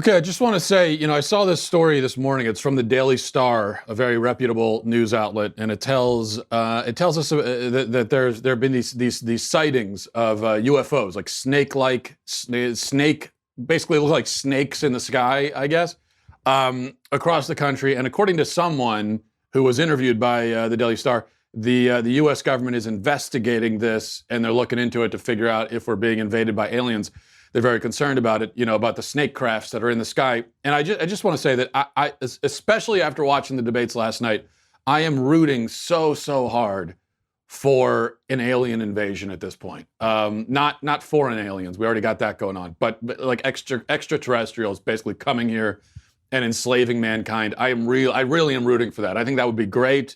Okay, I just want to say, I saw this story this morning. It's from the Daily Star, a very reputable news outlet, and it tells us that there have been these sightings of UFOs, like snake, basically look like snakes in the sky, I guess, across the country. And according to someone who was interviewed by the Daily Star, the U.S. government is investigating this, and they're looking into it to figure out if we're being invaded by aliens. They're very concerned about it, about the snake crafts that are in the sky. And I just want to say that I, especially after watching the debates last night, I am rooting so hard for an alien invasion at this point. Not foreign aliens. We already got that going on. But like extraterrestrials basically coming here and enslaving mankind. I really am rooting for that. I think that would be great.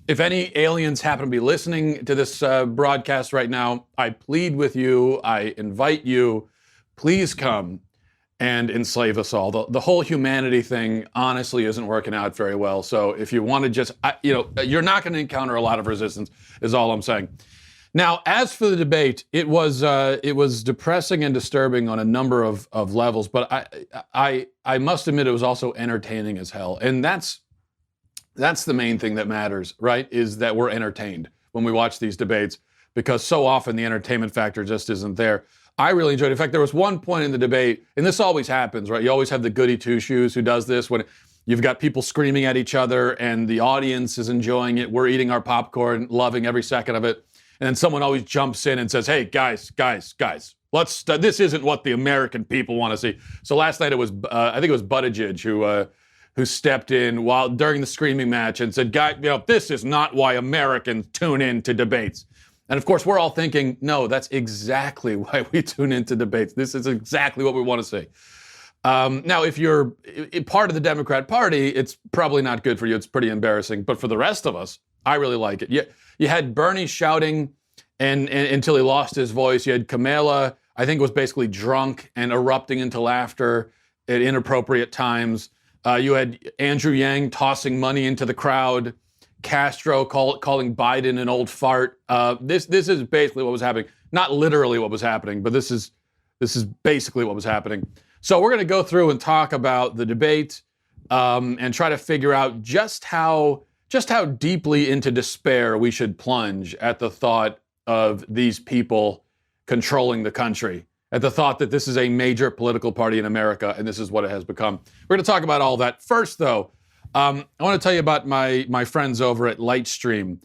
If any aliens happen to be listening to this broadcast right now, I plead with you, I invite you, please come and enslave us all. The whole humanity thing honestly isn't working out very well. So if you want to just, you're not going to encounter a lot of resistance, is all I'm saying. Now, as for the debate, it was depressing and disturbing on a number of levels, but I must admit it was also entertaining as hell. And that's the main thing that matters, right? Is that we're entertained when we watch these debates, because so often the entertainment factor just isn't there. I really enjoyed it. In fact, there was one point in the debate, and this always happens, right? You always have the goody two-shoes who does this when you've got people screaming at each other and the audience is enjoying it. We're eating our popcorn, loving every second of it. And then someone always jumps in and says, hey, guys, this isn't what the American people want to see. So last night it was, I think it was Buttigieg who stepped in during the screaming match and said, guys, this is not why Americans tune in to debates. And of course, we're all thinking, no, that's exactly why we tune into debates. This is exactly what we want to see. Now, if you're part of the Democrat Party, it's probably not good for you. It's pretty embarrassing. But for the rest of us, I really like it. You had Bernie shouting and until he lost his voice. You had Kamala, I think, was basically drunk and erupting into laughter at inappropriate times. You had Andrew Yang tossing money into the crowd. Castro calling Biden an old fart. This is basically what was happening. Not literally what was happening, but this is basically what was happening. So we're going to go through and talk about the debate and try to figure out just how deeply into despair we should plunge at the thought of these people controlling the country, at the thought that this is a major political party in America and this is what it has become. We're going to talk about all that. First, though, I want to tell you about my friends over at Lightstream.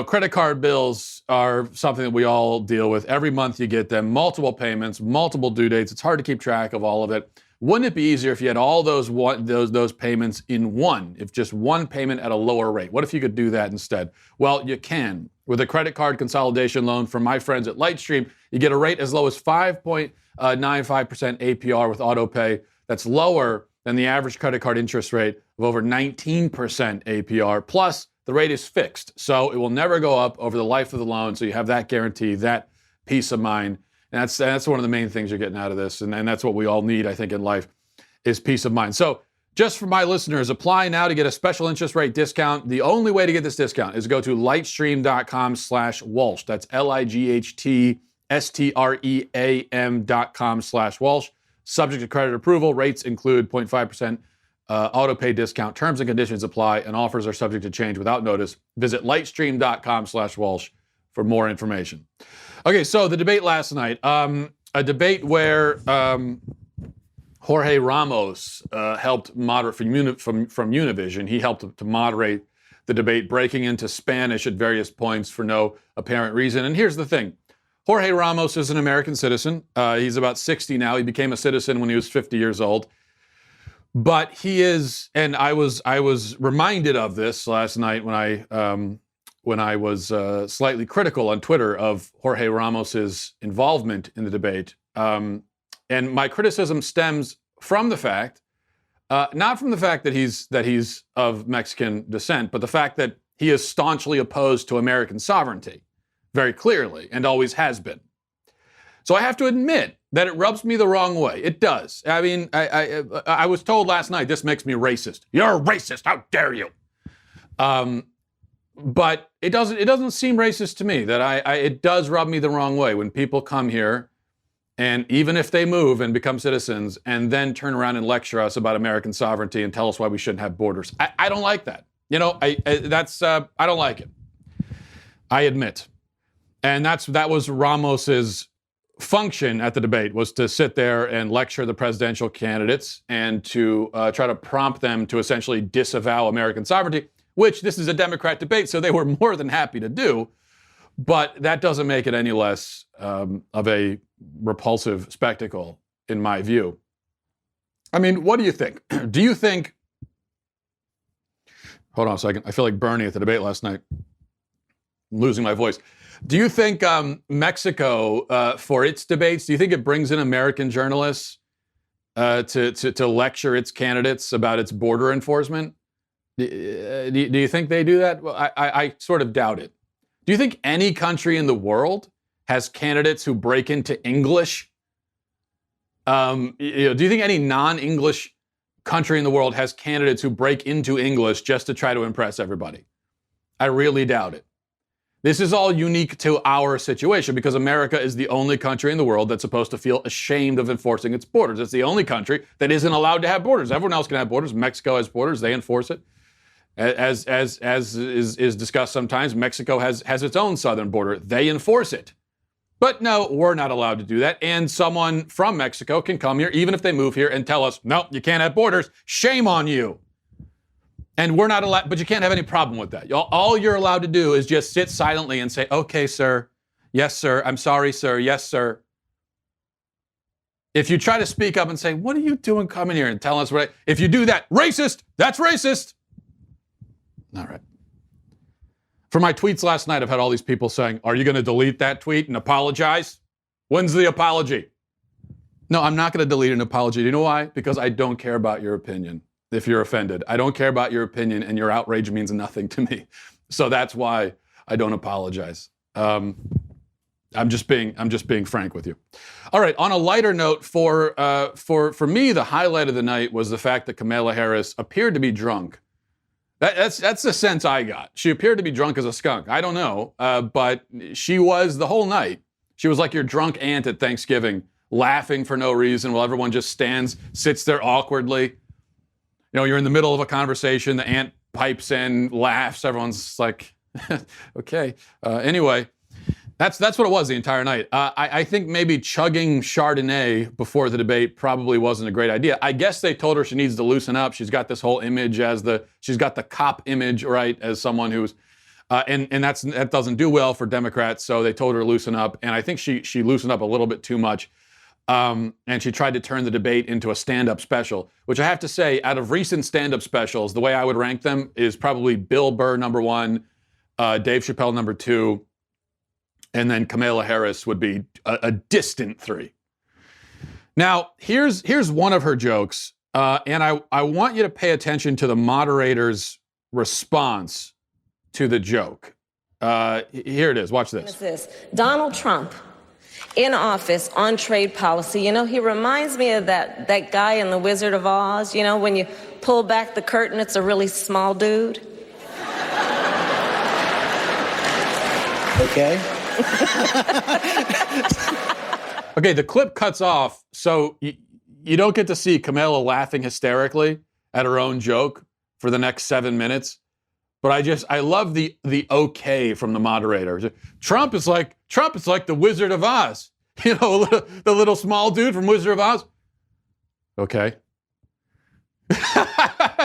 Credit card bills are something that we all deal with. Every month you get them, multiple payments, multiple due dates. It's hard to keep track of all of it. Wouldn't it be easier if you had all those payments in one, if just one payment at a lower rate? What if you could do that instead? Well, you can. With a credit card consolidation loan from my friends at Lightstream, you get a rate as low as 5.95% APR with autopay. That's lower than the average credit card interest rate of over 19% APR. Plus, the rate is fixed, so it will never go up over the life of the loan, so you have that guarantee, that peace of mind. And that's one of the main things you're getting out of this, and that's what we all need, I think, in life, is peace of mind. So just for my listeners, apply now to get a special interest rate discount. The only way to get this discount is to go to lightstream.com/Walsh. That's lightstream.com/Walsh. Subject to credit approval. Rates include 0.5% auto pay discount. Terms and conditions apply, and offers are subject to change without notice. Visit lightstream.com/Walsh for more information. Okay, so the debate last night, a debate where Jorge Ramos helped moderate from Univision. He helped to moderate the debate, breaking into Spanish at various points for no apparent reason. And here's the thing. Jorge Ramos is an American citizen. He's about 60 now. He became a citizen when he was 50 years old. But he is, and I was reminded of this last night when I was slightly critical on Twitter of Jorge Ramos's involvement in the debate. And my criticism stems from the fact, not from the fact that he's of Mexican descent, but the fact that he is staunchly opposed to American sovereignty, very clearly, and always has been. So I have to admit that it rubs me the wrong way. It does. I mean, I was told last night, this makes me racist. You're a racist. How dare you? But it doesn't seem racist to me. That it does rub me the wrong way when people come here and even if they move and become citizens, and then turn around and lecture us about American sovereignty and tell us why we shouldn't have borders. I don't like that. You know, I don't like it. I admit. And that was Ramos's function at the debate, was to sit there and lecture the presidential candidates and to try to prompt them to essentially disavow American sovereignty, which this is a Democrat debate, so they were more than happy to do. But that doesn't make it any less of a repulsive spectacle, in my view. I mean, what do you think? Do you think... Hold on a second. I feel like Bernie at the debate last night. I'm losing my voice. Do you think Mexico, for its debates, do you think it brings in American journalists to lecture its candidates about its border enforcement? Do you think they do that? Well, I sort of doubt it. Do you think any country in the world has candidates who break into English? Do you think any non-English country in the world has candidates who break into English just to try to impress everybody? I really doubt it. This is all unique to our situation because America is the only country in the world that's supposed to feel ashamed of enforcing its borders. It's the only country that isn't allowed to have borders. Everyone else can have borders. Mexico has borders. They enforce it. As is discussed sometimes, Mexico has its own southern border. They enforce it. But no, we're not allowed to do that. And someone from Mexico can come here, even if they move here, and tell us, no, you can't have borders. Shame on you. And we're not allowed, but you can't have any problem with that. All you're allowed to do is just sit silently and say, okay, sir. Yes, sir. I'm sorry, sir. Yes, sir. If you try to speak up and say, what are you doing coming here and telling us what? If you do that, racist, that's racist. All right. For my tweets last night, I've had all these people saying, are you going to delete that tweet and apologize? When's the apology? No, I'm not going to delete an apology. Do you know why? Because I don't care about your opinion. If you're offended, I don't care about your opinion, and your outrage means nothing to me. So that's why I don't apologize. I'm just being frank with you. All right. On a lighter note, for me, the highlight of the night was the fact that Kamala Harris appeared to be drunk. That's the sense I got. She appeared to be drunk as a skunk. I don't know, but she was the whole night. She was like your drunk aunt at Thanksgiving, laughing for no reason while everyone just sits there awkwardly. You know, you're in the middle of a conversation, the aunt pipes in, laughs, everyone's like, okay. Anyway, that's what it was the entire night. I think maybe chugging Chardonnay before the debate probably wasn't a great idea. I guess they told her she needs to loosen up. She's got this whole image she's got the cop image, right, as someone who's, and that doesn't do well for Democrats, so they told her to loosen up, and I think she loosened up a little bit too much. And she tried to turn the debate into a stand-up special, which I have to say, out of recent stand-up specials, the way I would rank them is probably Bill Burr number 1, Dave Chappelle number 2, and then Kamala Harris would be a distant 3. Now, here's one of her jokes, and I want you to pay attention to the moderator's response to the joke. Here it is. Watch this. What's this? Donald Trump in office on trade policy. You know, he reminds me of that guy in The Wizard of Oz. You know, when you pull back the curtain, it's a really small dude. Okay. Okay, the clip cuts off, so you don't get to see Kamala laughing hysterically at her own joke for the next 7 minutes. But I love the okay from the moderator. Trump is like the Wizard of Oz. You know, the little small dude from Wizard of Oz. Okay.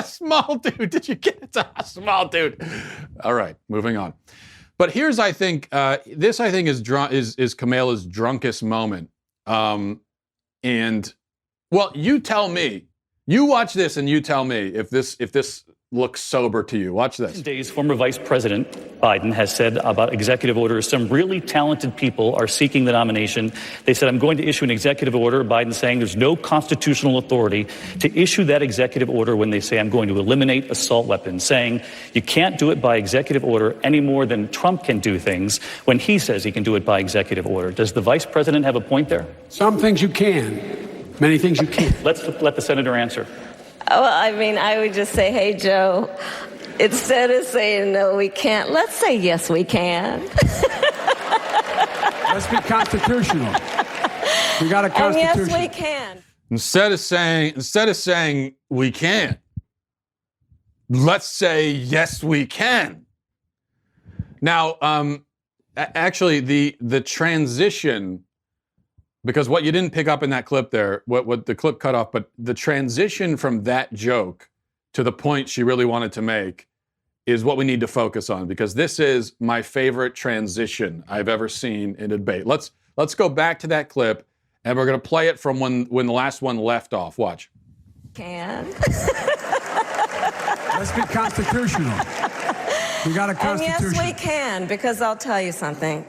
Small dude. Did you get it? Small dude. All right, moving on. But here's, I think, this I think is Kamala's drunkest moment. And well, you tell me. You watch this and you tell me if this looks sober to you. Watch this. Days, former Vice President Biden has said about executive orders, some really talented people are seeking the nomination. They said, I'm going to issue an executive order. Biden saying there's no constitutional authority to issue that executive order when they say I'm going to eliminate assault weapons, saying you can't do it by executive order any more than Trump can do things when he says he can do it by executive order. Does the vice president have a point there? Some things you can, many things you can't. Let's let the senator answer. Well, I mean, I would just say, hey, Joe, instead of saying no, we can't, let's say yes, we can. Let's be constitutional. We got a And constitution. yes, we can. Instead of saying we can't, let's say yes, we can. Now, actually, the transition, because what you didn't pick up in that clip there, what the clip cut off, but the transition from that joke to the point she really wanted to make is what we need to focus on, because this is my favorite transition I've ever seen in a debate. Let's go back to that clip, and we're going to play it from when the last one left off. Watch. Can. Let's be constitutional. We got a And constitution. yes, we can, because I'll tell you something.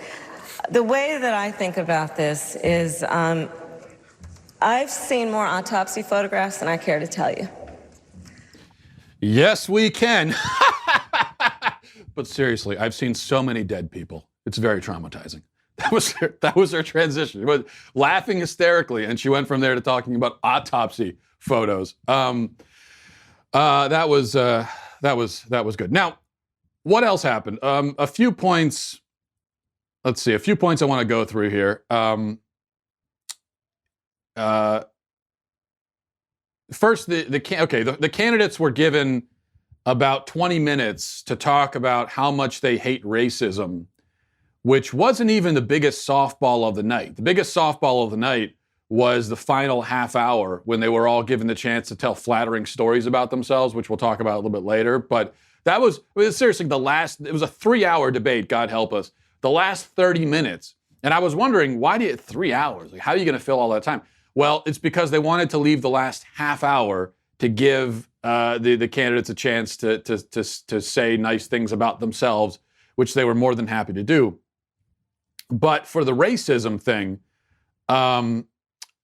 The way that I think about this is I've seen more autopsy photographs than I care to tell you. Yes, we can. But seriously, I've seen so many dead people. It's very traumatizing. That was her transition. She was laughing hysterically, and she went from there to talking about autopsy photos. That was good. Now, what else happened? A few points. Let's see. A few points I want to go through here. First, the candidates were given about 20 minutes to talk about how much they hate racism, which wasn't even the biggest softball of the night. The biggest softball of the night was the final half hour when they were all given the chance to tell flattering stories about themselves, which we'll talk about a little bit later. But that was seriously it was a 3-hour debate, God help us. The last 30 minutes. And I was wondering, why do you 3 hours? Like, how are you going to fill all that time? Well, it's because they wanted to leave the last half hour to give the candidates a chance to say nice things about themselves, which they were more than happy to do. But for the racism thing,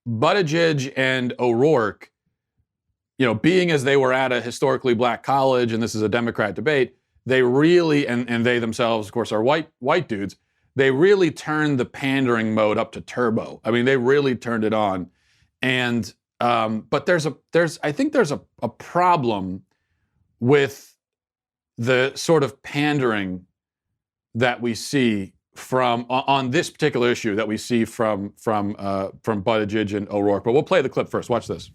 Buttigieg and O'Rourke, being as they were at a historically black college, and this is a Democrat debate, they really, and they themselves, of course, are white dudes, they really turned the pandering mode up to turbo. I mean, they really turned it on. And but I think there's a problem with the sort of pandering that we see on this particular issue that we see from Buttigieg and O'Rourke. But we'll play the clip first. Watch this.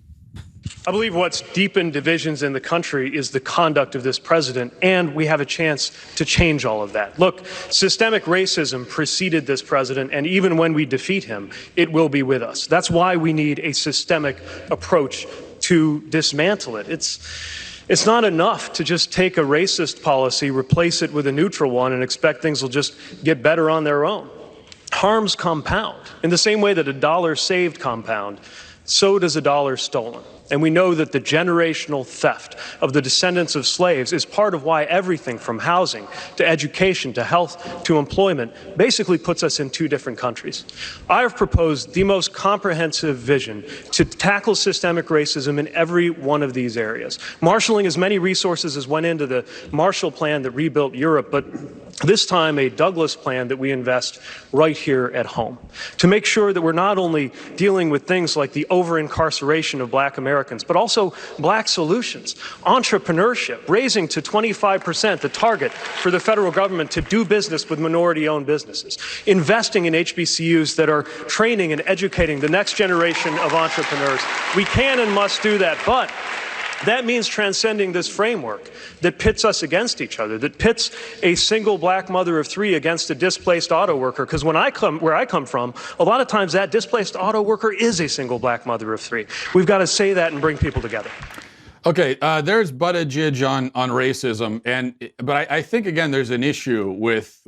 I believe what's deepened divisions in the country is the conduct of this president, and we have a chance to change all of that. Look, systemic racism preceded this president, and even when we defeat him, it will be with us. That's why we need a systemic approach to dismantle it. It's not enough to just take a racist policy, replace it with a neutral one, and expect things will just get better on their own. Harms compound. In the same way that a dollar saved compound, so does a dollar stolen. And we know that the generational theft of the descendants of slaves is part of why everything from housing to education to health to employment basically puts us in two different countries. I have proposed the most comprehensive vision to tackle systemic racism in every one of these areas, marshaling as many resources as went into the Marshall Plan that rebuilt Europe, but this time a Douglas Plan that we invest right here at home to make sure that we're not only dealing with things like the over-incarceration of black Americans, but also black solutions, entrepreneurship, raising to 25% the target for the federal government to do business with minority-owned businesses, investing in HBCUs that are training and educating the next generation of entrepreneurs. We can and must do that, but that means transcending this framework that pits us against each other, that pits a single black mother of 3 against a displaced auto worker. Because where I come from, a lot of times that displaced auto worker is a single black mother of 3. We've got to say that and bring people together. Okay, there's Buttigieg on racism, but I think again there's an issue with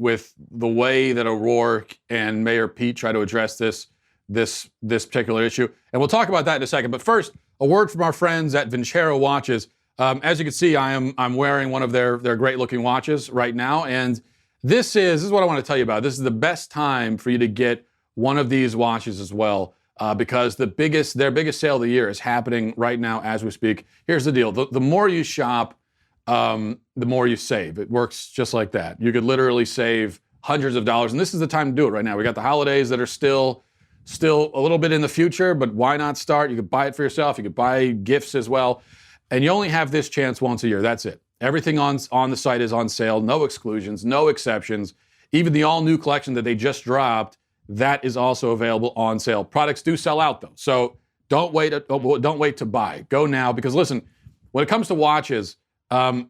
the way that O'Rourke and Mayor Pete try to address this particular issue, and we'll talk about that in a second. But first, a word from our friends at Vincero Watches. As you can see, I'm wearing one of their great-looking watches right now, and this is what I want to tell you about. This is the best time for you to get one of these watches as well, because their biggest sale of the year is happening right now as we speak. Here's the deal: the more you shop, the more you save. It works just like that. You could literally save hundreds of dollars, and this is the time to do it right now. We got the holidays that are still a little bit in the future, but why not start? You could buy it for yourself. You could buy gifts as well. And you only have this chance once a year. That's it. Everything on the site is on sale. No exclusions, no exceptions. Even the all-new collection that they just dropped that is also available on sale. Products do sell out though, so don't wait to buy. Go now, because listen, when it comes to watches,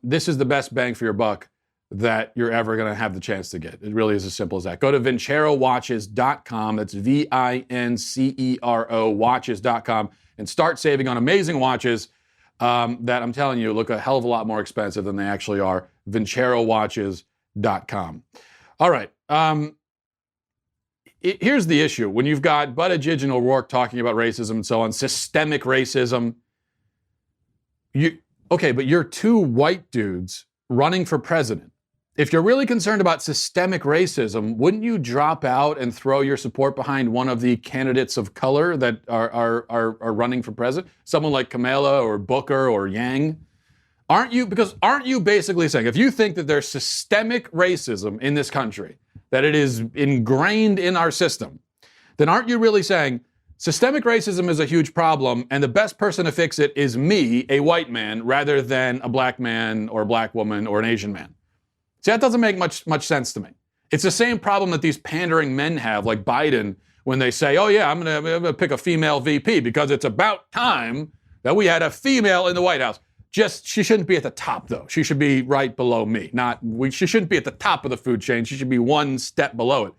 this is the best bang for your buck that you're ever going to have the chance to get. It really is as simple as that. Go to VinceroWatches.com. That's VINCERO watches.com and start saving on amazing watches that I'm telling you look a hell of a lot more expensive than they actually are. VinceroWatches.com. All right. Here's the issue. When you've got Buttigieg and O'Rourke talking about racism and so on, systemic racism, but you're two white dudes running for president. If you're really concerned about systemic racism, wouldn't you drop out and throw your support behind one of the candidates of color that are running for president? Someone like Kamala or Booker or Yang? Aren't you basically saying, if you think that there's systemic racism in this country, that it is ingrained in our system, then aren't you really saying systemic racism is a huge problem and the best person to fix it is me, a white man, rather than a black man or a black woman or an Asian man? See, that doesn't make much sense to me. It's the same problem that these pandering men have, like Biden, when they say, oh yeah, I'm gonna pick a female VP because it's about time that we had a female in the White House. She shouldn't be at the top though. She should be right below me. She shouldn't be at the top of the food chain. She should be one step below it.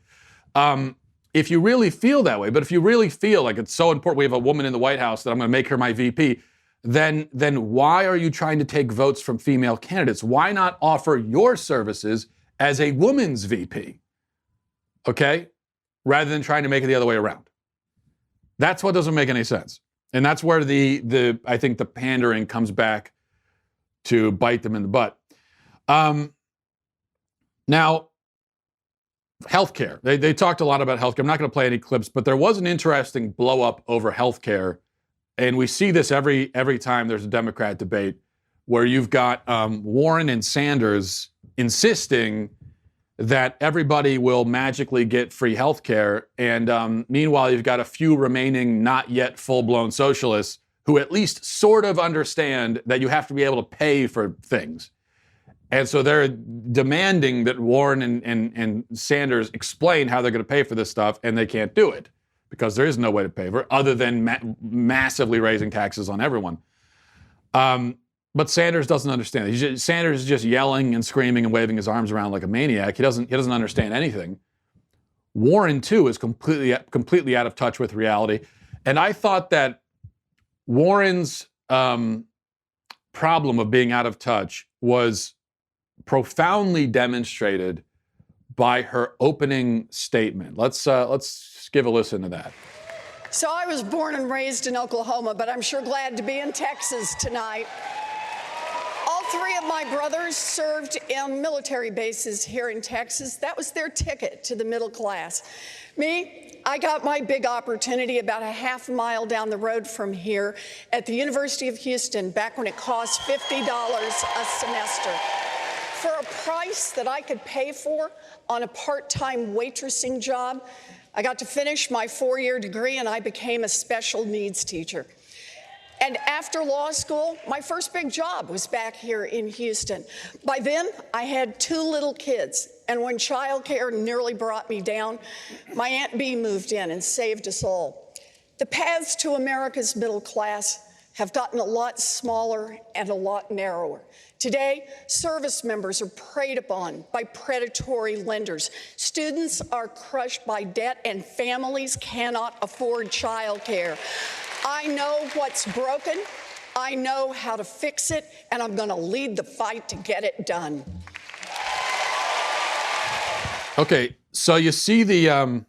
If you really feel that way, but if you really feel like it's so important we have a woman in the White House that I'm gonna make her my VP, then why are you trying to take votes from female candidates? Why not offer your services as a woman's VP? Okay? Rather than trying to make it the other way around. That's what doesn't make any sense. And that's where I think the pandering comes back to bite them in the butt. Now, healthcare. They talked a lot about healthcare. I'm not going to play any clips, but there was an interesting blow up over healthcare. And we see this every time there's a Democrat debate where you've got Warren and Sanders insisting that everybody will magically get free health care. And meanwhile, you've got a few remaining not yet full-blown socialists who at least sort of understand that you have to be able to pay for things. And so they're demanding that Warren and Sanders explain how they're going to pay for this stuff, and they can't do it because there is no way to pay for it other than massively raising taxes on everyone. But Sanders doesn't understand. Sanders is just yelling and screaming and waving his arms around like a maniac. He doesn't understand anything. Warren, too, is completely out of touch with reality. And I thought that Warren's problem of being out of touch was profoundly demonstrated by her opening statement. Let's give a listen to that. So I was born and raised in Oklahoma, but I'm sure glad to be in Texas tonight. All three of my brothers served in military bases here in Texas. That was their ticket to the middle class. Me, I got my big opportunity about a half mile down the road from here at the University of Houston, back when it cost $50 a semester. For a price that I could pay for on a part-time waitressing job, I got to finish my 4-year degree and I became a special needs teacher. And after law school, my first big job was back here in Houston. By then, I had 2 little kids, and when childcare nearly brought me down, my Aunt Bee moved in and saved us all. The paths to America's middle class have gotten a lot smaller and a lot narrower. Today, service members are preyed upon by predatory lenders. Students are crushed by debt, and families cannot afford childcare. I know what's broken, I know how to fix it, and I'm going to lead the fight to get it done. Okay, so you see this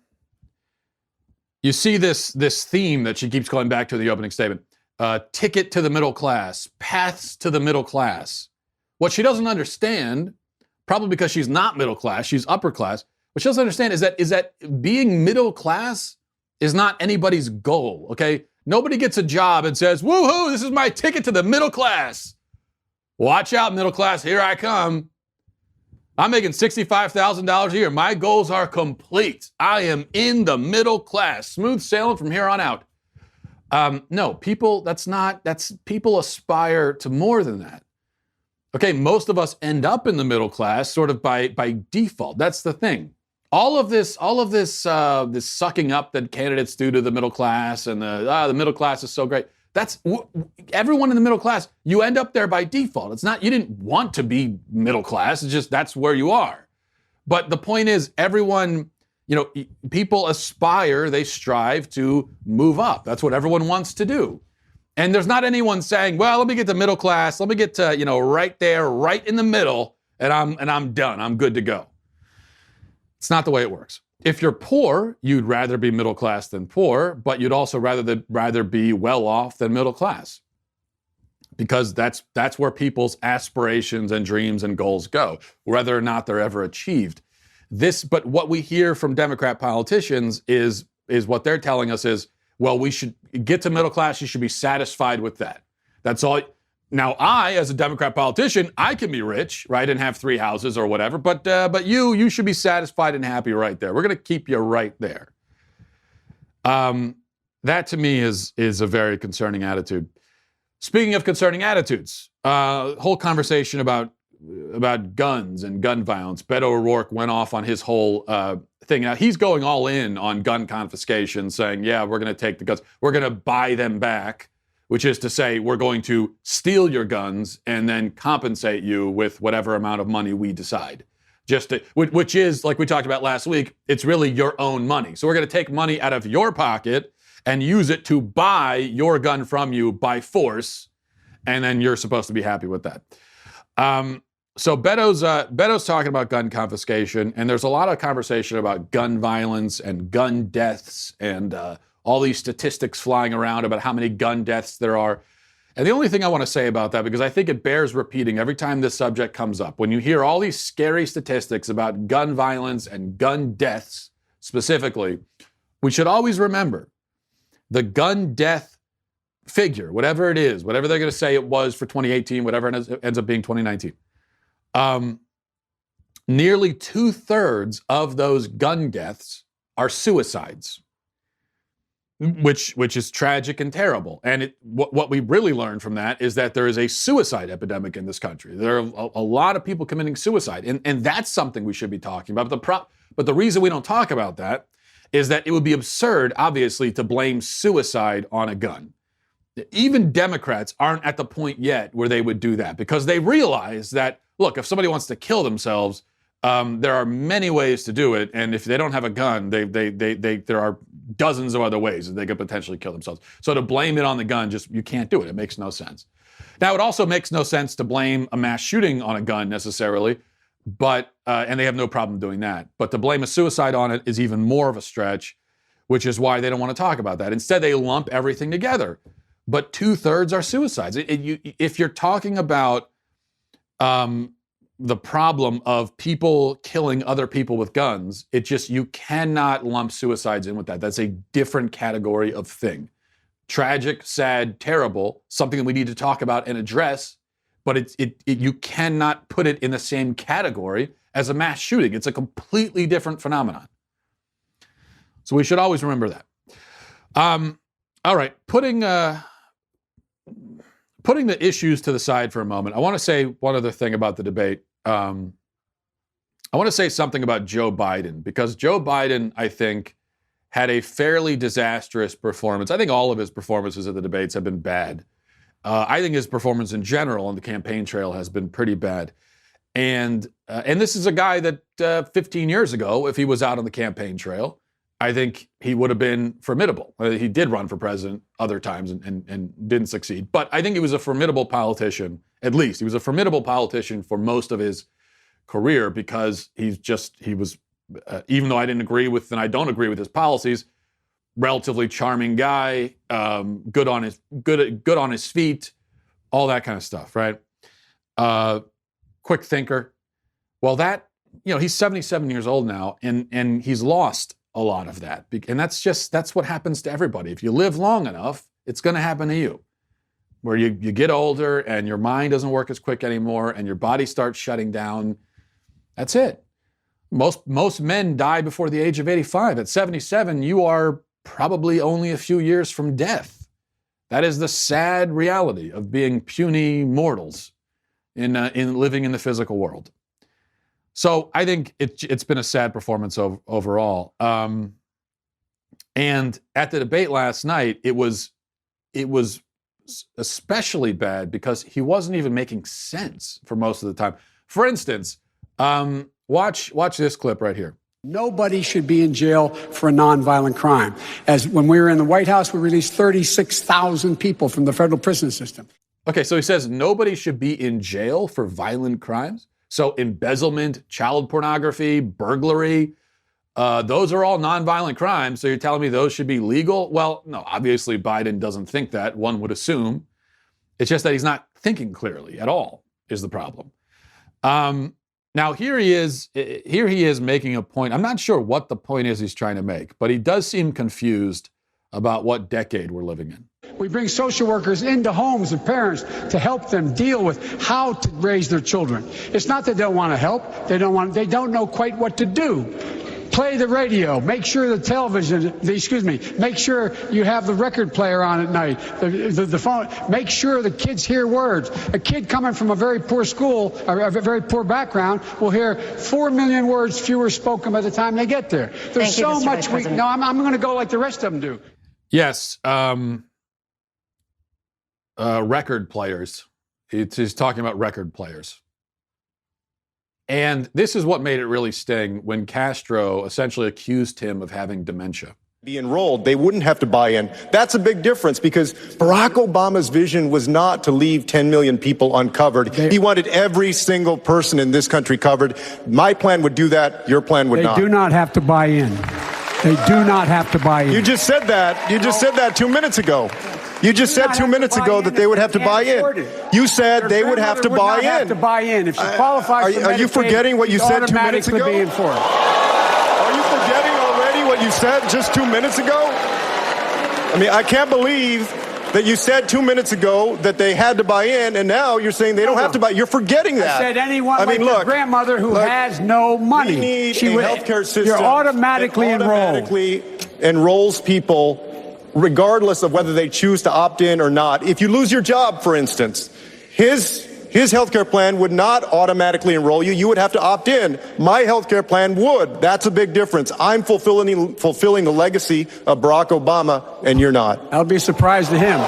theme that she keeps going back to in the opening statement. Ticket to the middle class, paths to the middle class. What she doesn't understand, probably because she's not middle class, she's upper class, what she doesn't understand is that being middle class is not anybody's goal, okay? Nobody gets a job and says, woohoo, this is my ticket to the middle class. Watch out, middle class, here I come. I'm making $65,000 a year. My goals are complete. I am in the middle class. Smooth sailing from here on out. No, people aspire to more than that. Okay, most of us end up in the middle class sort of by default. That's the thing. this sucking up that candidates do to the middle class, and the middle class is so great. That's everyone in the middle class. You end up there by default. It's not, you didn't want to be middle class. It's just, that's where you are. But the point is, everyone, people aspire, they strive to move up. That's what everyone wants to do. And there's not anyone saying, well, let me get to middle class. Let me get to, right there, right in the middle, and I'm done. I'm good to go. It's not the way it works. If you're poor, you'd rather be middle class than poor, but you'd also rather be well off than middle class, because that's where people's aspirations and dreams and goals go, whether or not they're ever achieved. But what we hear from Democrat politicians is what they're telling us is, well, we should get to middle class. You should be satisfied with that. That's all. Now, I, as a Democrat politician, I can be rich, right, and have 3 houses or whatever, but you should be satisfied and happy right there. We're going to keep you right there. That to me is a very concerning attitude. Speaking of concerning attitudes, whole conversation about guns and gun violence. Beto O'Rourke went off on his whole thing. Now, he's going all in on gun confiscation, saying, yeah, we're going to take the guns. We're going to buy them back, which is to say we're going to steal your guns and then compensate you with whatever amount of money we decide. Which is, like we talked about last week, it's really your own money. So we're going to take money out of your pocket and use it to buy your gun from you by force, and then you're supposed to be happy with that. So Beto's talking about gun confiscation, and there's a lot of conversation about gun violence and gun deaths and all these statistics flying around about how many gun deaths there are. And the only thing I want to say about that, because I think it bears repeating every time this subject comes up, when you hear all these scary statistics about gun violence and gun deaths specifically, we should always remember the gun death figure, whatever it is, whatever they're going to say it was for 2018, whatever it ends up being 2019. Nearly 2/3 of those gun deaths are suicides, which is tragic and terrible. And what we really learned from that is that there is a suicide epidemic in this country. There are a lot of people committing suicide, and that's something we should be talking about. But the reason we don't talk about that is that it would be absurd, obviously, to blame suicide on a gun. Even Democrats aren't at the point yet where they would do that, because they realize that, look, if somebody wants to kill themselves, there are many ways to do it, and if they don't have a gun, there are dozens of other ways that they could potentially kill themselves. So to blame it on the gun, you can't do it. It makes no sense. Now, it also makes no sense to blame a mass shooting on a gun necessarily, but and they have no problem doing that. But to blame a suicide on it is even more of a stretch, which is why they don't want to talk about that. Instead, they lump everything together. But 2/3 are suicides. If you're talking about the problem of people killing other people with guns, you cannot lump suicides in with that. That's a different category of thing. Tragic, sad, terrible, something that we need to talk about and address, but you cannot put it in the same category as a mass shooting. It's a completely different phenomenon. So we should always remember that. All right, putting the issues to the side for a moment, I want to say one other thing about the debate. I want to say something about Joe Biden, because Joe Biden, I think, had a fairly disastrous performance. I think all of his performances at the debates have been bad. I think his performance in general on the campaign trail has been pretty bad. And this is a guy that 15 years ago, if he was out on the campaign trail, I think he would have been formidable. He did run for president other times and didn't succeed. But I think he was a formidable politician, at least. He was a formidable politician for most of his career, because he was, even though I didn't agree with, and I don't agree with his policies, relatively charming guy, good on his feet, all that kind of stuff, right? Quick thinker. Well, he's 77 years old now, and he's lost a lot of that. And that's what happens to everybody. If you live long enough, it's going to happen to you, where you get older and your mind doesn't work as quick anymore and your body starts shutting down. That's it. Most men die before the age of 85. At 77, you are probably only a few years from death. That is the sad reality of being puny mortals in living in the physical world. So I think it's been a sad performance overall. And at the debate last night, it was especially bad because he wasn't even making sense for most of the time. For instance, watch this clip right here. Nobody should be in jail for a nonviolent crime. As when we were in the White House, we released 36,000 people from the federal prison system. Okay, so he says nobody should be in jail for violent crimes. So embezzlement, child pornography, burglary, those are all nonviolent crimes. So you're telling me those should be legal? Well, no, obviously Biden doesn't think that, one would assume. It's just that he's not thinking clearly at all is the problem. Now here he is making a point. I'm not sure what the point is he's trying to make, but he does seem confused about what decade we're living in. We bring social workers into homes of parents to help them deal with how to raise their children. It's not that they don't want to help. They don't know quite what to do. Play the radio, make sure the television, make sure you have the record player on at night, the phone, make sure the kids hear words. A kid coming from a very poor school, or a very poor background, will hear 4 million words fewer spoken by the time they get there. There's so much no, I'm going to go like the rest of them do. Yes, record players. He's talking about record players. And this is what made it really sting when Castro essentially accused him of having dementia. Be enrolled, they wouldn't have to buy in. That's a big difference because Barack Obama's vision was not to leave 10 million people uncovered. He wanted every single person in this country covered. My plan would do that. Your plan would not. They do not have to buy in. They do not have to buy in. You just said that. You just said that 2 minutes ago. You just said 2 minutes ago that they would have to buy in. You said they would have to buy in. Have to buy in. If she qualifies for Medicaid, are you forgetting what you said 2 minutes ago? Are you forgetting already what you said just 2 minutes ago? I mean, I can't believe that you said 2 minutes ago that they had to buy in, and now you're saying they don't have to buy. You're forgetting that. I said anyone like your grandmother who has no money. We need a healthcare system. You're automatically enrolls people regardless of whether they choose to opt in or not. If you lose your job, for instance, his healthcare plan would not automatically enroll you. You would have to opt in. My healthcare plan would. That's a big difference. I'm fulfilling the legacy of Barack Obama, and you're not. I'll be surprised to him.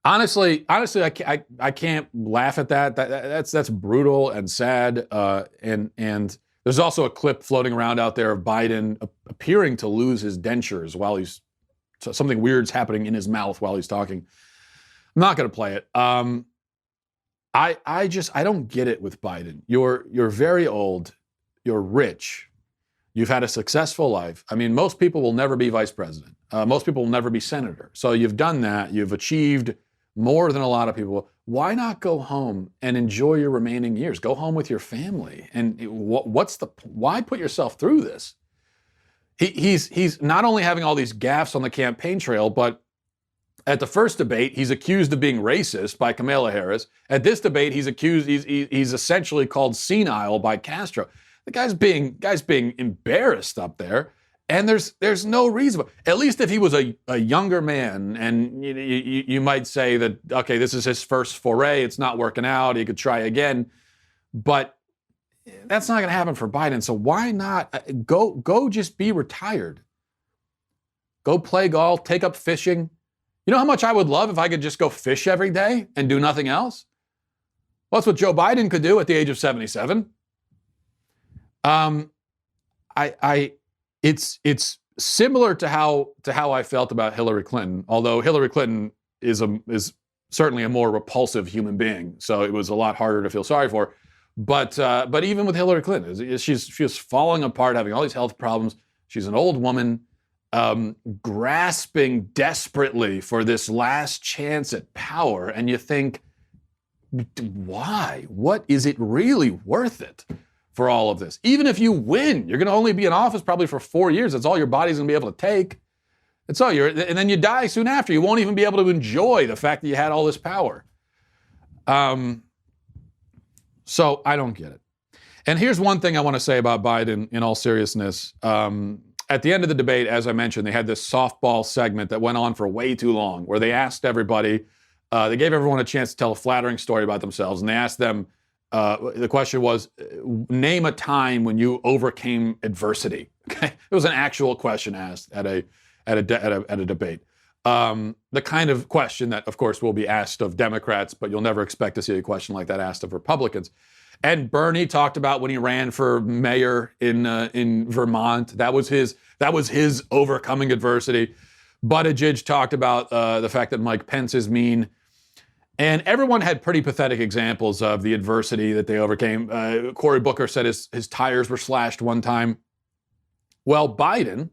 Honestly, I can't laugh at that. That's brutal and sad. And there's also a clip floating around out there of Biden appearing to lose his dentures while something weird's happening in his mouth while he's talking. I'm not going to play it. I don't get it with Biden. You're very old. You're rich. You've had a successful life. I mean, most people will never be vice president. Most people will never be senator. So you've done that. You've achieved more than a lot of people. Why not go home and enjoy your remaining years? Go home with your family. And why put yourself through this? He's not only having all these gaffes on the campaign trail, but at the first debate, he's accused of being racist by Kamala Harris. At this debate, he's essentially called senile by Castro. The guy's being embarrassed up there, and there's no reason. At least if he was a younger man, and you might say that, okay, this is his first foray, it's not working out, he could try again, but that's not going to happen for Biden. So why not go just be retired? Go play golf, take up fishing. You know how much I would love if I could just go fish every day and do nothing else? Well, that's what Joe Biden could do at the age of 77. It's similar to how I felt about Hillary Clinton, although Hillary Clinton is certainly a more repulsive human being, so it was a lot harder to feel sorry for. But even with Hillary Clinton, she's falling apart, having all these health problems. She's an old woman, grasping desperately for this last chance at power. And you think, why? What is it really worth it for all of this? Even if you win, you're going to only be in office probably for 4 years. That's all your body's going to be able to take. That's all and then you die soon after. You won't even be able to enjoy the fact that you had all this power. So I don't get it. And here's one thing I want to say about Biden in all seriousness. At the end of the debate, as I mentioned, they had this softball segment that went on for way too long, where they asked everybody, they gave everyone a chance to tell a flattering story about themselves, and they asked them, The question was, name a time when you overcame adversity. Okay, it was an actual question asked at a debate. The kind of question that, of course, will be asked of Democrats, but you'll never expect to see a question like that asked of Republicans. And Bernie talked about when he ran for mayor in Vermont. That was his overcoming adversity. Buttigieg talked about the fact that Mike Pence is mean. And everyone had pretty pathetic examples of the adversity that they overcame. Cory Booker said his tires were slashed one time. Well, Biden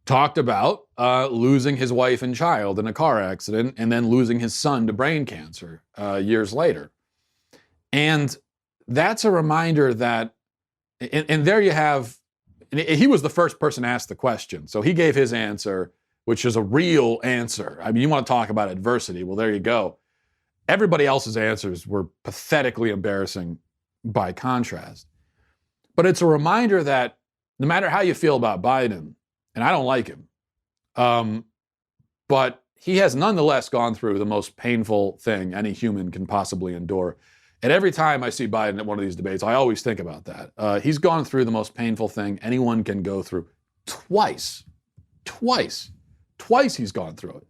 talked about losing his wife and child in a car accident and then losing his son to brain cancer years later. And that's a reminder that, and there you have, he was the first person asked the question. So he gave his answer, which is a real answer. I mean, you want to talk about adversity. Well, there you go. Everybody else's answers were pathetically embarrassing by contrast. But it's a reminder that no matter how you feel about Biden, and I don't like him, but he has nonetheless gone through the most painful thing any human can possibly endure. And every time I see Biden at one of these debates, I always think about that. He's gone through the most painful thing anyone can go through. Twice he's gone through it.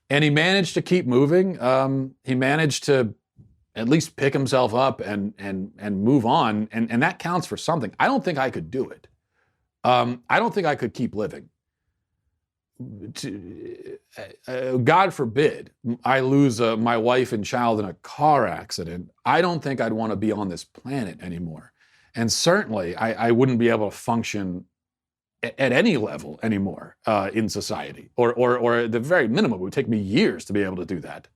And he managed to keep moving. He managed to at least pick himself up and move on. And that counts for something. I don't think I could do it. I don't think I could keep living. God forbid I lose my wife and child in a car accident. I don't think I'd want to be on this planet anymore. And certainly I wouldn't be able to function at any level anymore in society, or at the very minimum, it would take me years to be able to do that.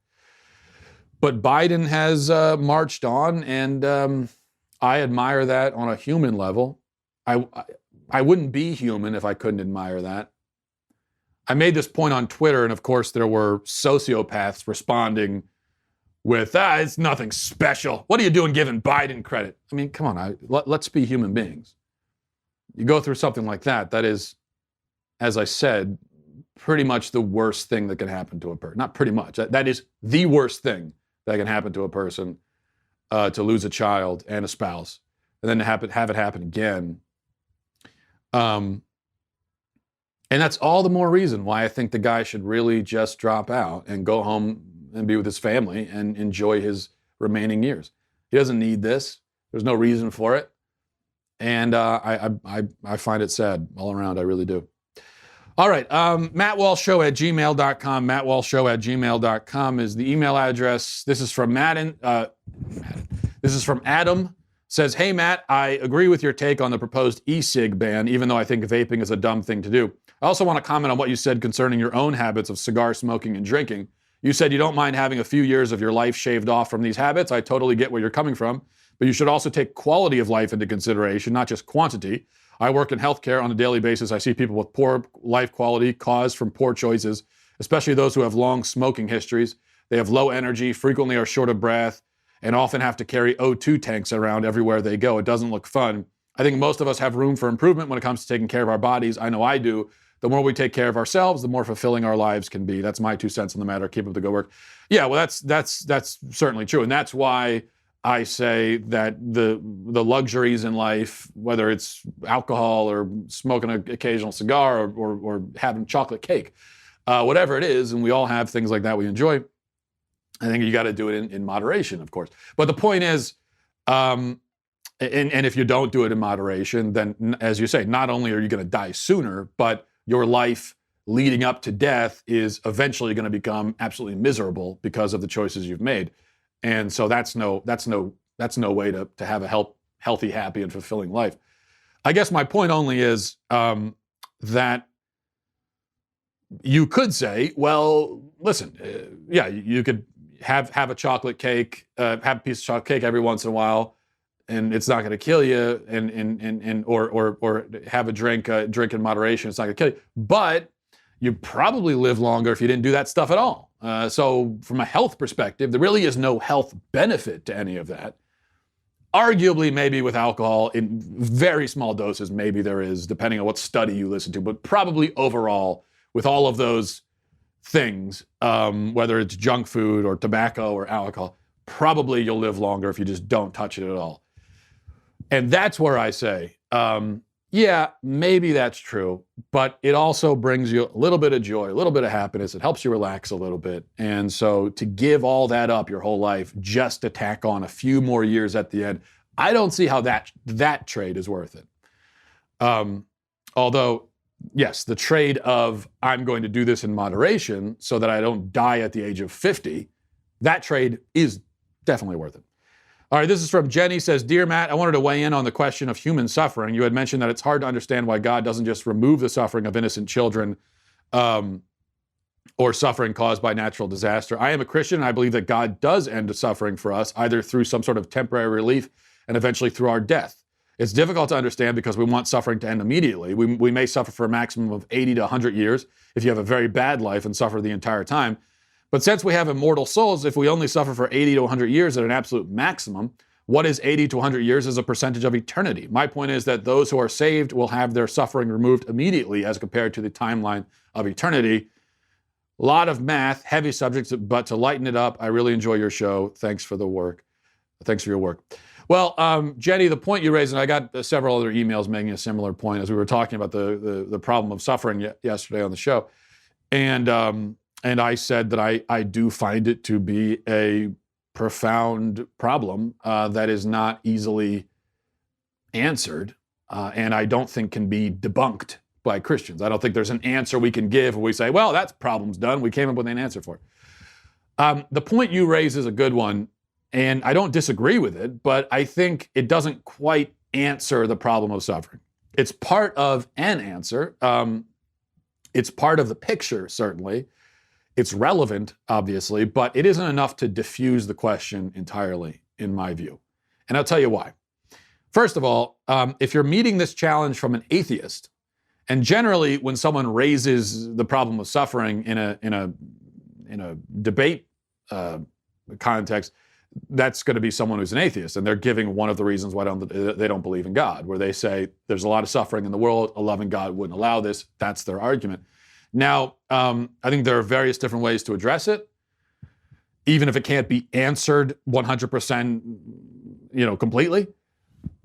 But Biden has marched on, and I admire that on a human level. I wouldn't be human if I couldn't admire that. I made this point on Twitter, and of course there were sociopaths responding with, it's nothing special. What are you doing giving Biden credit? I mean, come on, let's be human beings. You go through something like that, that is, as I said, pretty much the worst thing that can happen to a person. Not pretty much. That is the worst thing that can happen to a person, to lose a child and a spouse, and then to have it happen again. And that's all the more reason why I think the guy should really just drop out and go home and be with his family and enjoy his remaining years. He doesn't need this. There's no reason for it. And I find it sad all around. I really do. All right. MattWalshShow@gmail.com. MattWalshShow@gmail.com is the email address. This is from This is from Adam. Says, hey, Matt, I agree with your take on the proposed e-cig ban, even though I think vaping is a dumb thing to do. I also want to comment on what you said concerning your own habits of cigar smoking and drinking. You said you don't mind having a few years of your life shaved off from these habits. I totally get where you're coming from, but you should also take quality of life into consideration, not just quantity. I work in healthcare on a daily basis. I see people with poor life quality caused from poor choices, especially those who have long smoking histories. They have low energy, frequently are short of breath, and often have to carry O2 tanks around everywhere they go. It doesn't look fun. I think most of us have room for improvement when it comes to taking care of our bodies. I know I do. The more we take care of ourselves, the more fulfilling our lives can be. That's my 2 cents on the matter. Keep up the good work. Yeah, well, that's certainly true. And that's why I say that the luxuries in life, whether it's alcohol or smoking an occasional cigar or having chocolate cake, whatever it is, and we all have things like that we enjoy, I think you got to do it in moderation, of course. But the point is, and if you don't do it in moderation, then, as you say, not only are you going to die sooner, but your life leading up to death is eventually going to become absolutely miserable because of the choices you've made. And so that's no way to have a healthy, happy, and fulfilling life. I guess my point only is that you could say, well, listen, yeah, you could have a chocolate cake, have a piece of chocolate cake every once in a while, and it's not going to kill you, or have a drink in moderation, it's not going to kill you. But you probably live longer if you didn't do that stuff at all. So from a health perspective, there really is no health benefit to any of that. Arguably, maybe with alcohol in very small doses, maybe there is, depending on what study you listen to. But probably overall, with all of those things, whether it's junk food or tobacco or alcohol, probably you'll live longer if you just don't touch it at all. And that's where I say, yeah, maybe that's true, but it also brings you a little bit of joy, a little bit of happiness. It helps you relax a little bit. And so to give all that up your whole life just to tack on a few more years at the end, I don't see how that trade is worth it. Although, yes, the trade of I'm going to do this in moderation so that I don't die at the age of 50, that trade is definitely worth it. All right, this is from Jenny, says, Dear Matt, I wanted to weigh in on the question of human suffering. You had mentioned that it's hard to understand why God doesn't just remove the suffering of innocent children or suffering caused by natural disaster. I am a Christian, and I believe that God does end the suffering for us, either through some sort of temporary relief and eventually through our death. It's difficult to understand because we want suffering to end immediately. We may suffer for a maximum of 80 to 100 years if you have a very bad life and suffer the entire time. But since we have immortal souls, if we only suffer for 80 to 100 years at an absolute maximum, what is 80 to 100 years as a percentage of eternity? My point is that those who are saved will have their suffering removed immediately as compared to the timeline of eternity. A lot of math, heavy subjects, but to lighten it up, I really enjoy your show. Thanks for the work. Thanks for your work. Well, Jenny, the point you raised, and I got several other emails making a similar point as we were talking about the problem of suffering yesterday on the show. And I said that I do find it to be a profound problem that is not easily answered, and I don't think can be debunked by Christians. I don't think there's an answer we can give where we say, well, that problem's done. We came up with an answer for it. The point you raise is a good one, and I don't disagree with it, but I think it doesn't quite answer the problem of suffering. It's part of an answer. It's part of the picture, certainly. It's relevant, obviously, but it isn't enough to diffuse the question entirely, in my view. And I'll tell you why. First of all, if you're meeting this challenge from an atheist, and generally when someone raises the problem of suffering in a debate context, that's going to be someone who's an atheist, and they're giving one of the reasons why they don't believe in God, where they say there's a lot of suffering in the world, a loving God wouldn't allow this. That's their argument. Now, I think there are various different ways to address it, even if it can't be answered 100%, completely.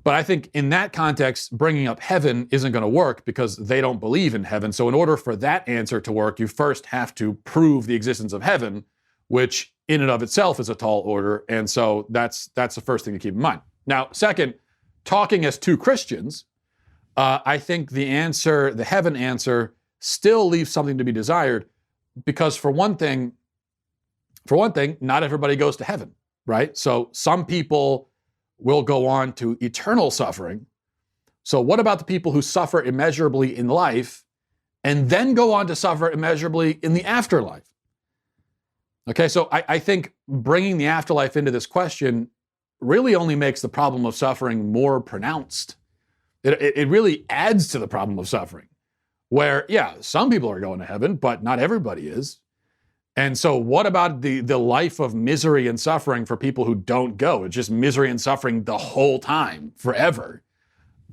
But I think in that context, bringing up heaven isn't going to work because they don't believe in heaven. So in order for that answer to work, you first have to prove the existence of heaven, which in and of itself is a tall order. And so that's the first thing to keep in mind. Now, second, talking as two Christians, I think the heaven answer, still leaves something to be desired, because for one thing, not everybody goes to heaven, right? So some people will go on to eternal suffering. So what about the people who suffer immeasurably in life and then go on to suffer immeasurably in the afterlife? Okay, so I think bringing the afterlife into this question really only makes the problem of suffering more pronounced. It really adds to the problem of suffering. Where, yeah, some people are going to heaven, but not everybody is. And so what about the life of misery and suffering for people who don't go? It's just misery and suffering the whole time, forever.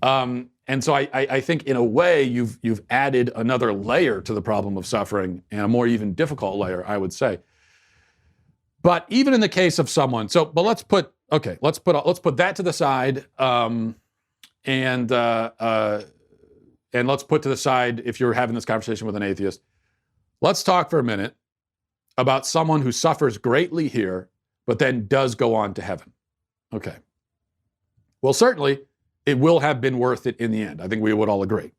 And so I think in a way you've added another layer to the problem of suffering, and a more even difficult layer, I would say. But even in the case of someone, but let's put that to the side, and let's put to the side, if you're having this conversation with an atheist, let's talk for a minute about someone who suffers greatly here, but then does go on to heaven. Okay. Well, certainly it will have been worth it in the end. I think we would all agree.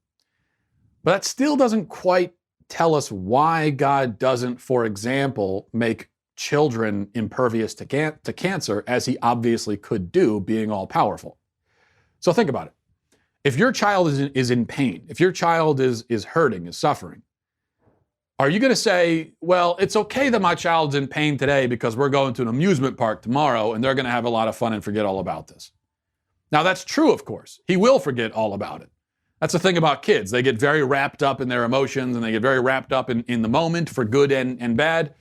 But that still doesn't quite tell us why God doesn't, for example, make children impervious to cancer, as he obviously could do, being all powerful. So think about it. If your child is in pain, if your child is hurting, is suffering, are you going to say, well, it's okay that my child's in pain today because we're going to an amusement park tomorrow and they're going to have a lot of fun and forget all about this? Now, that's true, of course. He will forget all about it. That's the thing about kids. They get very wrapped up in their emotions, and they get very wrapped up in the moment for good and bad.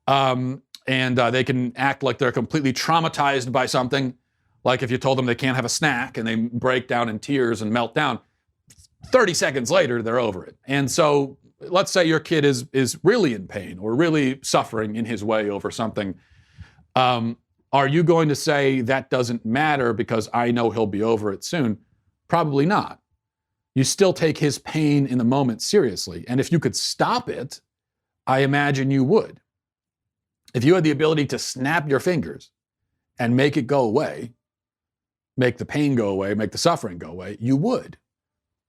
And they can act like they're completely traumatized by something. Like if you told them they can't have a snack and they break down in tears and melt down, 30 seconds later, they're over it. And so let's say your kid is really in pain or really suffering in his way over something. Are you going to say that doesn't matter because I know he'll be over it soon? Probably not. You still take his pain in the moment seriously. And if you could stop it, I imagine you would. If you had the ability to snap your fingers and make it go away, make the pain go away, make the suffering go away, you would.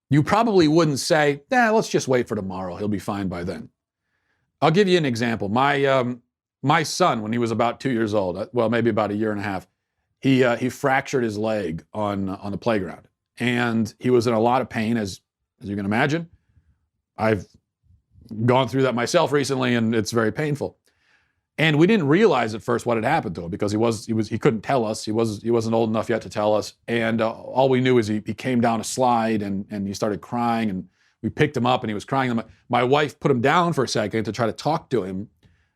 You probably wouldn't say, let's just wait for tomorrow. He'll be fine by then. I'll give you an example. My son, when he was about 2 years old, well, maybe about a year and a half, he fractured his leg on the playground. And he was in a lot of pain, as you can imagine. I've gone through that myself recently, and it's very painful. And we didn't realize at first what had happened to him because he couldn't tell us. He wasn't old enough yet to tell us. And all we knew is he came down a slide and he started crying, and we picked him up and he was crying. My wife put him down for a second to try to talk to him,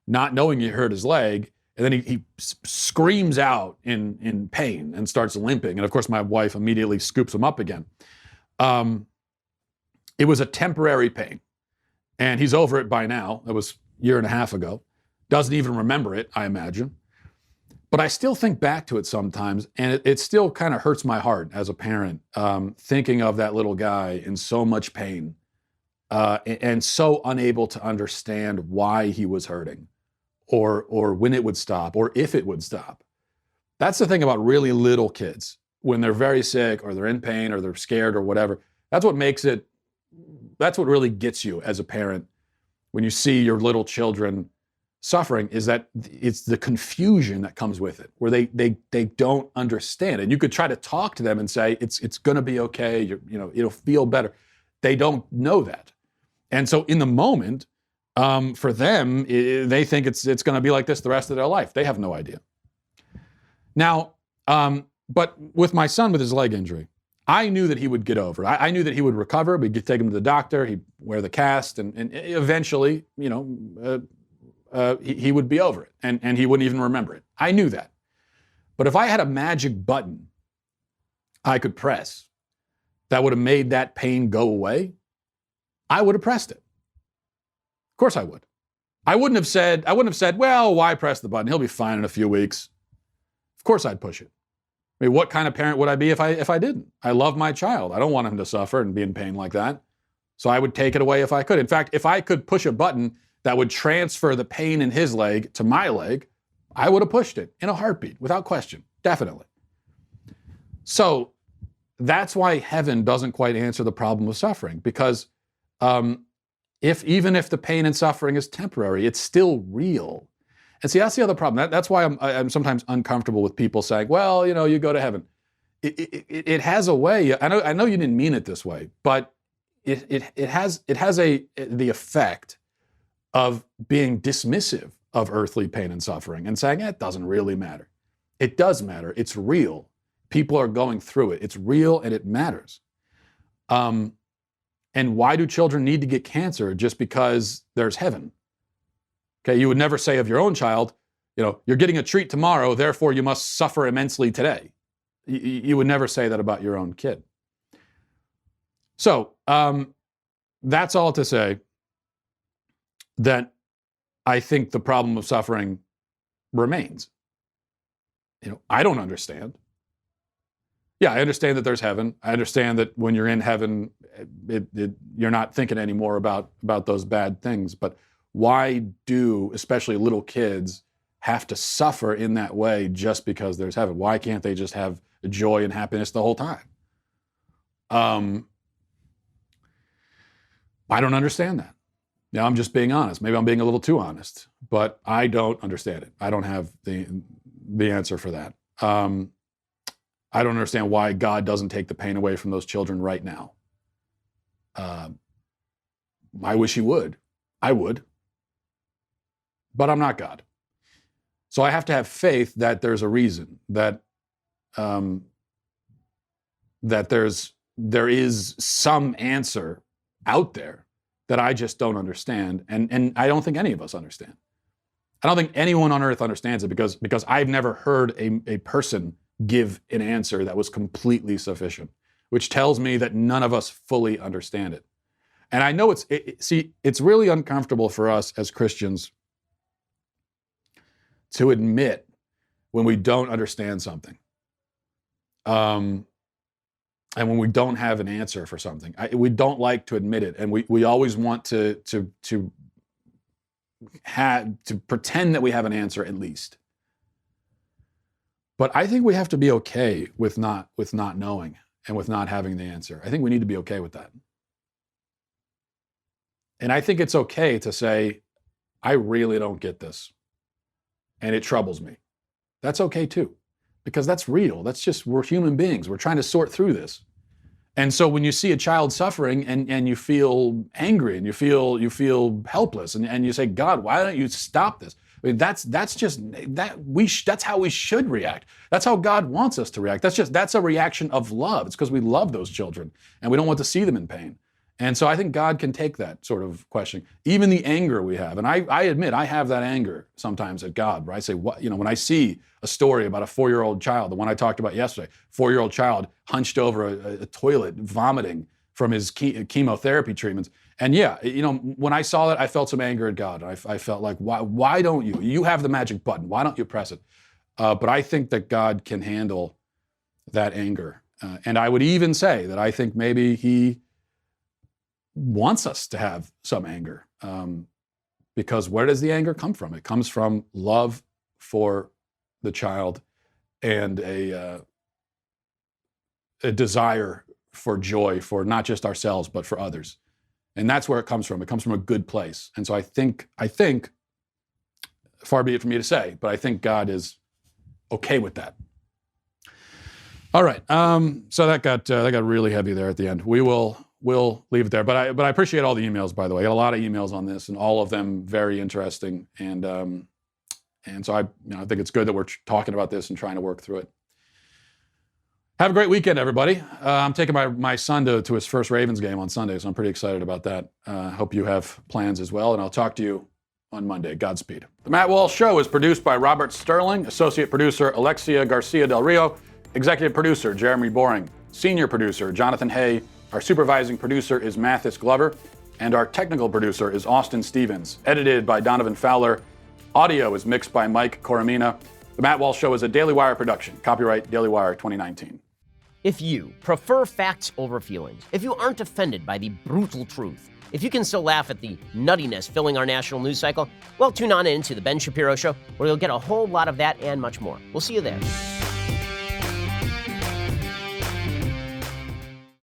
not knowing he hurt his leg. And then he screams out in pain and starts limping. And of course, my wife immediately scoops him up again. It was a temporary pain. And he's over it by now. That was a year and a half ago. Doesn't even remember it, I imagine. But I still think back to it sometimes, and it still kind of hurts my heart as a parent, thinking of that little guy in so much pain and so unable to understand why he was hurting, or when it would stop, or if it would stop. That's the thing about really little kids. When they're very sick, or they're in pain, or they're scared, or whatever, that's what really gets you as a parent when you see your little children suffering, is that it's the confusion that comes with it, where they don't understand it. You could try to talk to them and say, it's going to be okay, it'll feel better. They don't know that. And so in the moment, for them, they think it's going to be like this the rest of their life. They have no idea. Now, but with my son with his leg injury, I knew that he would get over. I knew that he would recover. We'd take him to the doctor. He'd wear the cast, and eventually, he would be over it, and he wouldn't even remember it. I knew that. But if I had a magic button I could press that would have made that pain go away, I would have pressed it. Of course I would. I wouldn't have said, well, why press the button? He'll be fine in a few weeks. Of course I'd push it. I mean, what kind of parent would I be if I didn't? I love my child. I don't want him to suffer and be in pain like that. So I would take it away if I could. In fact, if I could push a button that would transfer the pain in his leg to my leg, I would have pushed it in a heartbeat, without question, definitely. So that's why heaven doesn't quite answer the problem of suffering, because even if the pain and suffering is temporary, it's still real. And see, that's the other problem. That's why I'm sometimes uncomfortable with people saying, well, you go to heaven. It has a way. I know you didn't mean it this way, but it has the effect of being dismissive of earthly pain and suffering and saying, it doesn't really matter. It does matter. It's real. People are going through it. It's real and it matters. And why do children need to get cancer just because there's heaven? Okay, you would never say of your own child, you're getting a treat tomorrow, therefore you must suffer immensely today. You would never say that about your own kid. So that's all to say that I think the problem of suffering remains. I don't understand. Yeah, I understand that there's heaven. I understand that when you're in heaven, you're not thinking anymore about those bad things. But why do, especially little kids, have to suffer in that way just because there's heaven? Why can't they just have joy and happiness the whole time? I don't understand that. Now, I'm just being honest. Maybe I'm being a little too honest, but I don't understand it. I don't have the answer for that. I don't understand why God doesn't take the pain away from those children right now. I wish he would. I would. But I'm not God. So I have to have faith that there's a reason, that there is some answer out there that I just don't understand, and I don't think any of us understand. I don't think anyone on earth understands it because I've never heard a person give an answer that was completely sufficient, which tells me that none of us fully understand it. And I know it's really uncomfortable for us as Christians to admit when we don't understand something. And when we don't have an answer for something. We don't like to admit it, and we always want to pretend that we have an answer at least. But I think we have to be okay with not knowing and with not having the answer. I think we need to be okay with that. And I think it's okay to say, I really don't get this, and it troubles me. That's okay too, because that's real. That's just, we're human beings. We're trying to sort through this. And so when you see a child suffering and you feel angry and you feel helpless and you say, God, why don't you stop this? I mean, that's how we should react. That's how God wants us to react. That's a reaction of love. It's because we love those children and we don't want to see them in pain. And so I think God can take that sort of questioning, even the anger we have. And I admit I have that anger sometimes at God, where I say, what, when I see a story about a 4-year-old child, the one I talked about yesterday, 4-year-old child hunched over a toilet, vomiting from his chemotherapy treatments. And yeah, when I saw that, I felt some anger at God. I felt like, why don't you? You have the magic button. Why don't you press it? But I think that God can handle that anger. And I would even say that I think maybe he wants us to have some anger. Because where does the anger come from? It comes from love for the child and a desire for joy for not just ourselves, but for others. And that's where it comes from. It comes from a good place. And so I think, far be it from me to say, but I think God is okay with that. All right. So that got really heavy there at the end. We'll leave it there. But I appreciate all the emails, by the way. I got a lot of emails on this, and all of them very interesting. And so I think it's good that we're talking about this and trying to work through it. Have a great weekend, everybody. I'm taking my son to his first Ravens game on Sunday, so I'm pretty excited about that. Hope you have plans as well, and I'll talk to you on Monday. Godspeed. The Matt Walsh Show is produced by Robert Sterling, associate producer Alexia Garcia Del Rio, executive producer Jeremy Boring, senior producer Jonathan Hay, our supervising producer is Mathis Glover, and our technical producer is Austin Stevens, edited by Donovan Fowler. Audio is mixed by Mike Coromina. The Matt Walsh Show is a Daily Wire production. Copyright Daily Wire 2019. If you prefer facts over feelings, if you aren't offended by the brutal truth, if you can still laugh at the nuttiness filling our national news cycle, well, tune on in to The Ben Shapiro Show, where you'll get a whole lot of that and much more. We'll see you there.